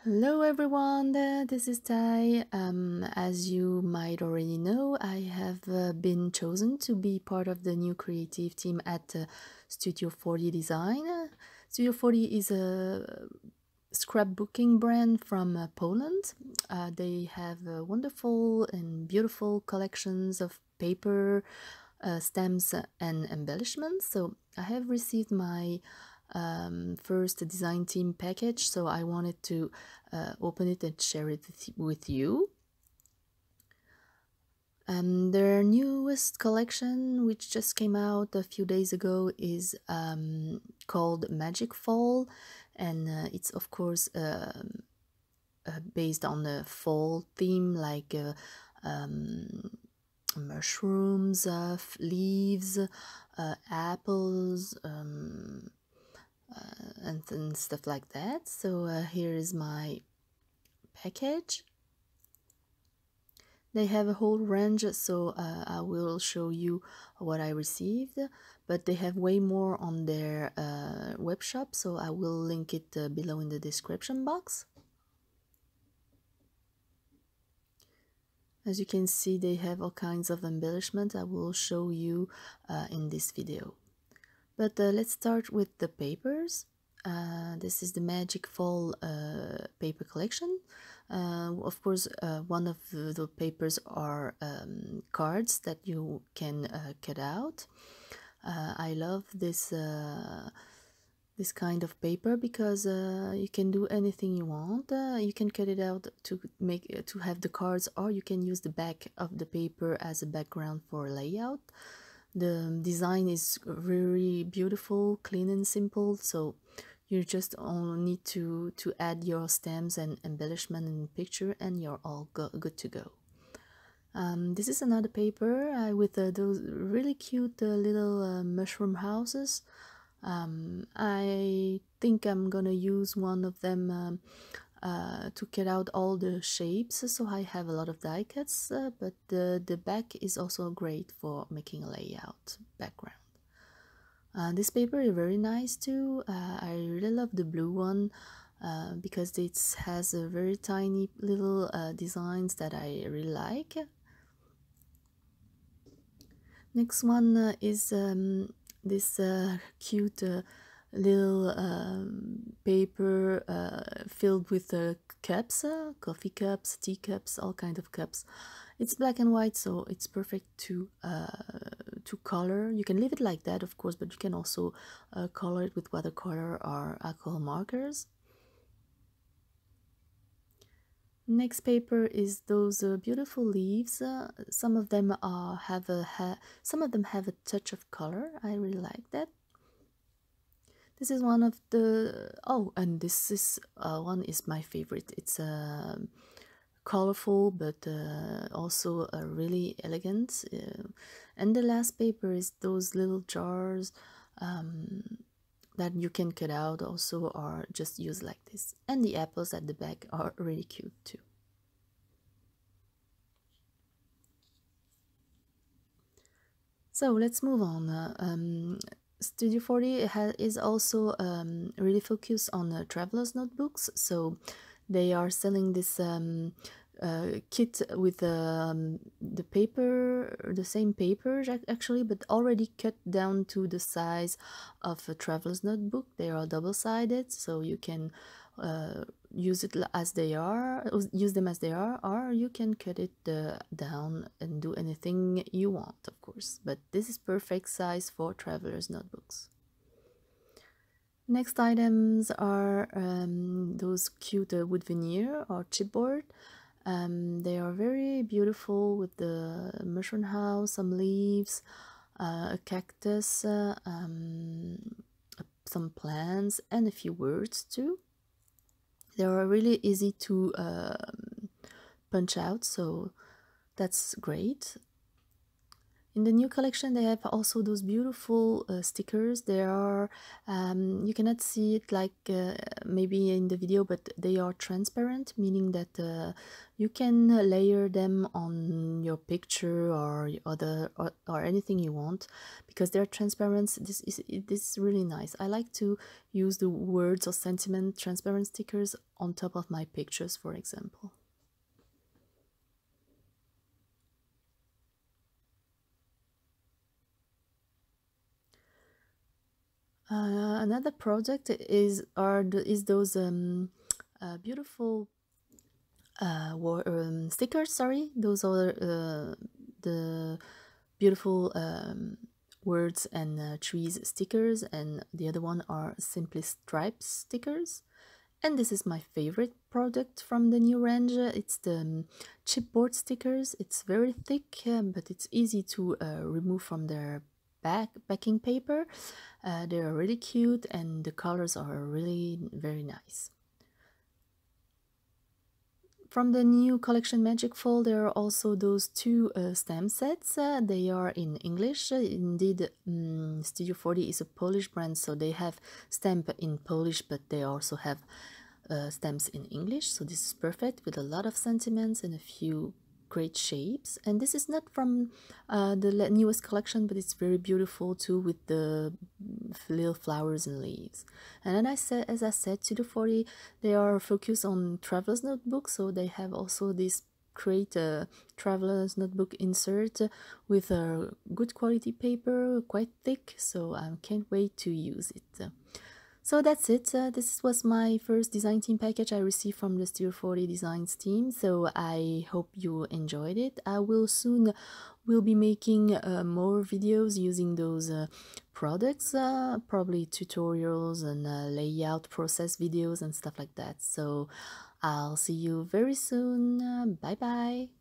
Hello everyone, this is Tai. As you might already know, I have been chosen to be part of the new creative team at Studio 40 Design. Studio 40 is a scrapbooking brand from Poland. They have wonderful and beautiful collections of paper, stamps, and embellishments. So I have received my first design team package, so I wanted to open it and share it with you. Their newest collection, which just came out a few days ago, is called Magic Fall, and it's of course based on the fall theme, like mushrooms, leaves, apples, and stuff like that. So here is my package. They have a whole range, so I will show you what I received, but they have way more on their web shop, so I will link it below in the description box. As you can see, they have all kinds of embellishment I will show you in this video. But let's start with the papers. This is the Magic Fall paper collection. Of course, one of the papers are cards that you can cut out. I love this kind of paper because you can do anything you want. You can cut it out to have the cards, or you can use the back of the paper as a background for layout. The design is very beautiful, clean and simple, so you just only need to add your stamps and embellishment in the picture and you're all good to go. This is another paper with those really cute little mushroom houses. I think I'm gonna use one of them to cut out all the shapes, so I have a lot of die cuts, but the back is also great for making a layout background. This paper is very nice too. I really love the blue one because it has a very tiny little designs that I really like. Next one is this cute little paper filled with cups, coffee cups, tea cups, all kind of cups. It's black and white, so it's perfect to color. You can leave it like that, of course, but you can also color it with watercolor or alcohol markers. Next paper is those beautiful leaves. Some of them have a touch of color. I really like that. This is one of the and this is one is my favorite. It's colorful but also really elegant. And the last paper is those little jars that you can cut out also or just use like this. And the apples at the back are really cute too. So let's move on. Studio 40 is also really focused on traveler's notebooks, so they are selling this kit with the paper, the same paper actually, but already cut down to the size of a traveler's notebook. They are double-sided, so you can use them as they are, or you can cut it down and do anything you want, of course. But this is perfect size for traveler's notebooks. Next items are those cute wood veneer or chipboard. They are very beautiful with the mushroom house, some leaves, a cactus, some plants, and a few words too. They are really easy to punch out, so that's great. In the new collection, they have also those beautiful stickers. There are, you cannot see it like maybe in the video, but they are transparent, meaning that you can layer them on your picture or other or anything you want, because they're transparent. This is really nice. I like to use the words or sentiment transparent stickers on top of my pictures, for example. Another project is those beautiful stickers. Sorry, those are the beautiful words and trees stickers, and the other one are simply stripes stickers. And this is my favorite product from the new range. It's the chipboard stickers. It's very thick, but it's easy to remove from their backing paper. They are really cute, and the colors are really very nice. From the new collection Magic Fall, there are also those two stamp sets. They are in English. Indeed, Studio 40 is a Polish brand, so they have stamp in Polish, but they also have stamps in English. So this is perfect, with a lot of sentiments and a few great shapes. And this is not from the newest collection, but it's very beautiful too, with the little flowers and leaves. And then as I said, Studio 40, they are focused on traveler's notebook, so they have also this great traveler's notebook insert with a good quality paper, quite thick, so I can't wait to use it. So that's it. This was my first design team package I received from the Studio 40 Designs team. So I hope you enjoyed it. I will soon will be making more videos using those products, probably tutorials and layout process videos and stuff like that. So I'll see you very soon. Bye bye.